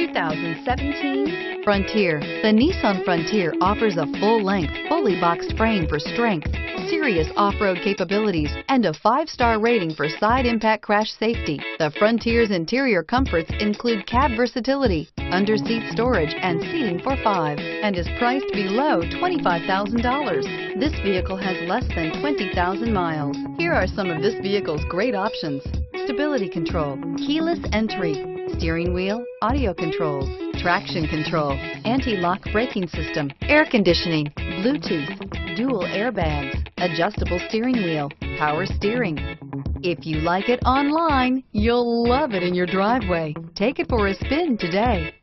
2017 Frontier. The Nissan Frontier offers a full-length, fully boxed frame for strength, serious off-road capabilities, and a 5-star rating for side impact crash safety. The Frontier's interior comforts include cab versatility, under-seat storage, and seating for 5, and is priced below $25,000. This vehicle has less than 20,000 miles. Here are some of this vehicle's great options: stability control, keyless entry, steering wheel audio controls, traction control, anti-lock braking system, air conditioning, Bluetooth, dual airbags, adjustable steering wheel, power steering. If you like it online, you'll love it in your driveway. Take it for a spin today.